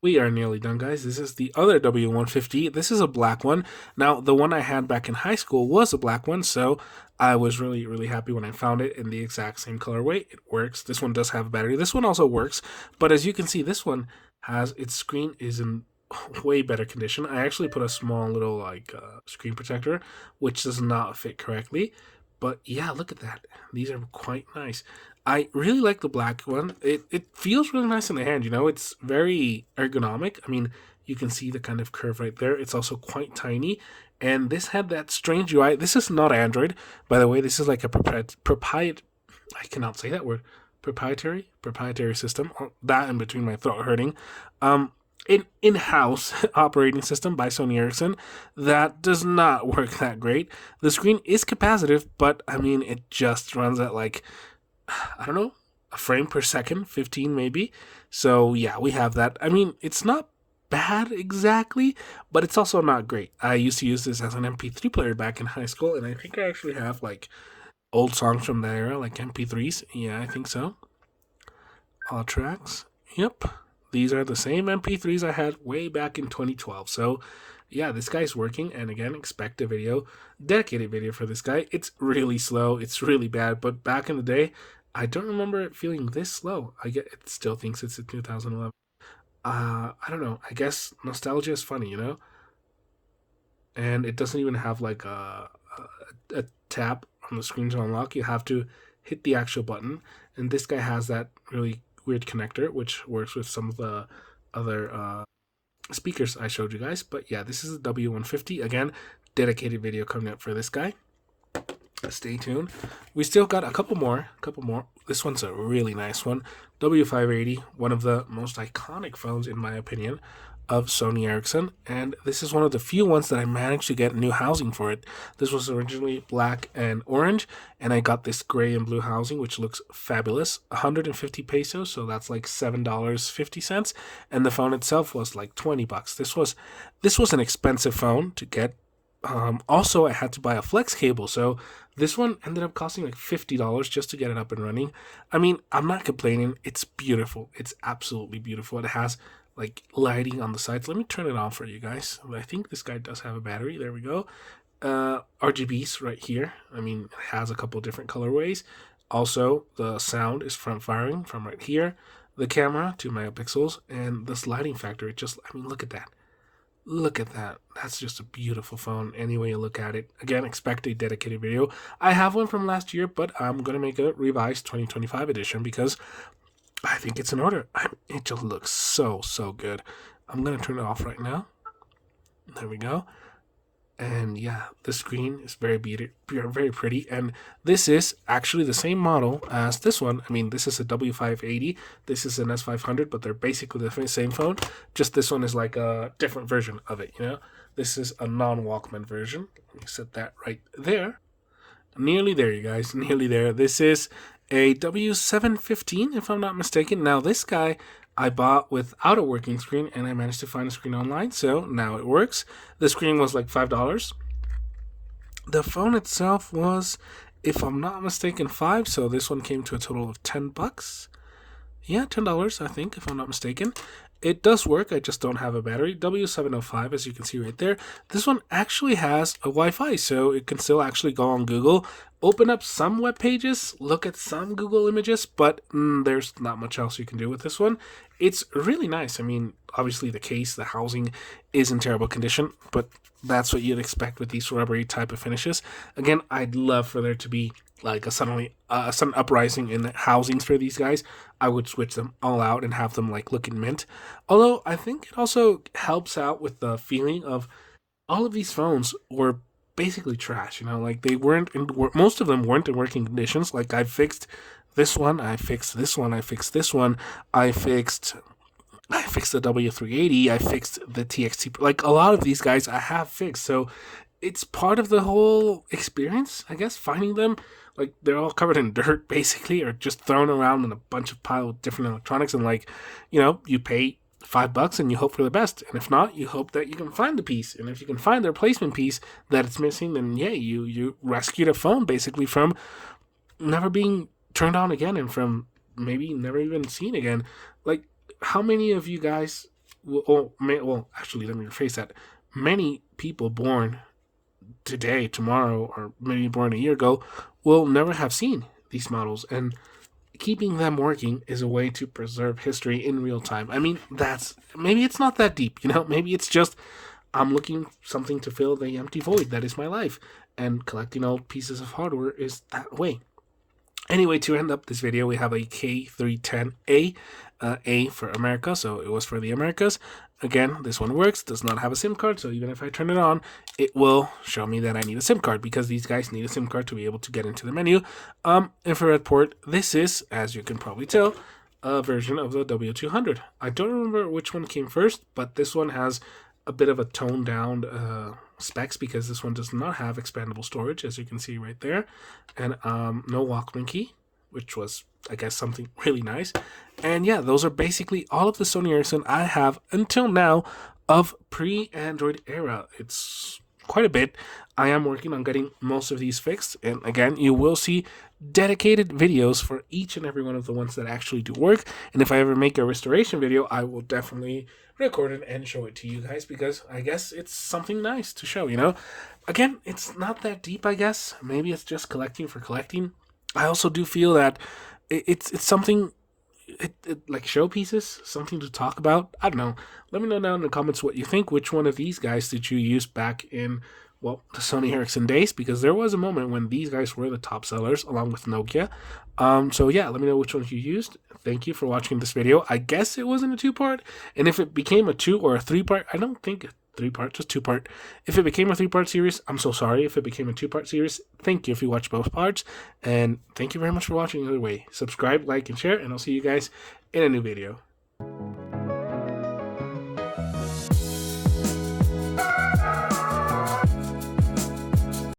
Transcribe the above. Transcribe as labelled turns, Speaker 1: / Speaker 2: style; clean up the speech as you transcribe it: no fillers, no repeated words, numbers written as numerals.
Speaker 1: We are nearly done, guys. This is the other W150. This is a black one. Now, the one I had back in high school was a black one, so I was really, really happy when I found it in the exact same colorway. It works. This one does have a battery. This one also works, but as you can see, this one has its screen is in way better condition. I actually put a small little screen protector, which does not fit correctly. But yeah, look at that. These are quite nice. I really like the black one. It feels really nice in the hand, you know? It's very ergonomic. I mean, you can see the kind of curve right there. It's also quite tiny. And this had that strange UI. This is not Android, by the way. This is like a I cannot say that word. Proprietary system. Oh, that in between my throat hurting. In-house operating system by Sony Ericsson that does not work that great. The screen is capacitive, but I mean it just runs at like I don't know, a frame per second, 15 maybe. So yeah, we have that. I mean, it's not bad exactly, but it's also not great. I used to use this as an MP3 player back in high school, and I think I actually have like old songs from that era, like MP3s. Yeah, I think so. All tracks. Yep. These are the same MP3s I had way back in 2012. So, yeah, this guy's working. And again, expect a video, dedicated video for this guy. It's really slow. It's really bad. But back in the day, I don't remember it feeling this slow. I get it still thinks it's a 2011. I don't know. I guess nostalgia is funny, you know. And it doesn't even have like a tap on the screen to unlock. You have to hit the actual button. And this guy has that really weird connector, which works with some of the other speakers I showed you guys. But yeah, this is a W150. Again, dedicated video coming up for this guy. Stay tuned. We still got a couple more. This one's a really nice one. W580, one of the most iconic phones in my opinion of Sony Ericsson, and this is one of the few ones that I managed to get new housing for it. This was originally black and orange, and I got this gray and blue housing, which looks fabulous. 150 pesos, so that's like $7.50, and the phone itself was like $20. This was an expensive phone to get. Also, I had to buy a flex cable, so this one ended up costing like $50 just to get it up and running. I mean, I'm not complaining. It's beautiful. It's absolutely beautiful. It has like lighting on the sides. Let me turn it on for you guys. I think this guy does have a battery. There we go. RGBs right here. I mean, it has a couple different colorways. Also, the sound is front firing from right here. The camera, 2 megapixels, and this lighting factor. I mean, look at that. Look at that. That's just a beautiful phone any way you look at it. Again, expect a dedicated video. I have one from last year, but I'm going to make a revised 2025 edition because I think it's in order. It just looks so, so good. I'm going to turn it off right now. There we go. And yeah, the screen is very pretty. And this is actually the same model as this one. I mean, this is a W580. This is an S500, but they're basically the same phone. Just this one is like a different version of it, you know? This is a non-Walkman version. Let me set that right there. Nearly there, you guys. Nearly there. This is a W715, if I'm not mistaken. Now, this guy I bought without a working screen, and I managed to find a screen online, so now it works. The screen was like $5. The phone itself was, if I'm not mistaken, $5, so this one came to a total of $10. Yeah, $10, I think, if I'm not mistaken. It does work, I just don't have a battery. W705, as you can see right there. This one actually has a Wi-Fi, so it can still actually go on Google, open up some web pages, look at some Google images, but there's not much else you can do with this one. It's really nice. I mean, obviously the case, the housing is in terrible condition, but that's what you'd expect with these rubbery type of finishes. Again, I'd love for there to be like a sudden uprising in housings for these guys. I would switch them all out and have them like looking mint. Although I think it also helps out with the feeling of all of these phones were basically trash. You know, like they weren't most of them weren't in working conditions. Like I fixed this one, I fixed this one, I fixed this one, I fixed the W380, I fixed the TXT. Like a lot of these guys I have fixed. So it's part of the whole experience, I guess, finding them. Like they're all covered in dirt basically, or just thrown around in a bunch of pile of different electronics, and like, you know, you pay $5 and you hope for the best, and if not, you hope that you can find the piece, and if you can find the replacement piece that it's missing, then yeah, you rescued a phone basically from never being turned on again, and from maybe never even seen again. Like, how many of you guys well, actually, let me rephrase that. Many people born today, tomorrow, or maybe born a year ago will never have seen these models, and keeping them working is a way to preserve history in real time. I mean, that's maybe it's not that deep, maybe it's just I'm looking something to fill the empty void that is my life, and collecting old pieces of hardware is that way. Anyway, to end up this video, we have a K310A, A for America, so it was for the Americas. Again, this one works, does not have a SIM card, so even if I turn it on, it will show me that I need a SIM card, because these guys need a SIM card to be able to get into the menu. Infrared port, this is, as you can probably tell, a version of the W200. I don't remember which one came first, but this one has a bit of a toned down specs, because this one does not have expandable storage, as you can see right there, and no Walkman key, which was, I guess, something really nice. And yeah, those are basically all of the Sony Ericsson I have until now of pre-Android era. It's quite a bit. I am working on getting most of these fixed, and again, you will see dedicated videos for each and every one of the ones that actually do work. And if I ever make a restoration video, I will definitely record it and show it to you guys, because I guess it's something nice to show, Again, it's not that deep, I guess. Maybe it's just collecting for collecting. I also do feel that it's something, like showpieces, something to talk about. I don't know. Let me know down in the comments what you think. Which one of these guys did you use back in, well, the Sony Ericsson days? Because there was a moment when these guys were the top sellers, along with Nokia. So yeah, let me know which ones you used. Thank you for watching this video. I guess it wasn't a two-part, and if it became a 2 or a 3-part, I don't think 3-part, just 2-part. If it became a 3-part series, I'm so sorry. If it became a 2-part series, thank you if you watched both parts, and thank you very much for watching either way. Subscribe, like, and share, and I'll see you guys in a new video.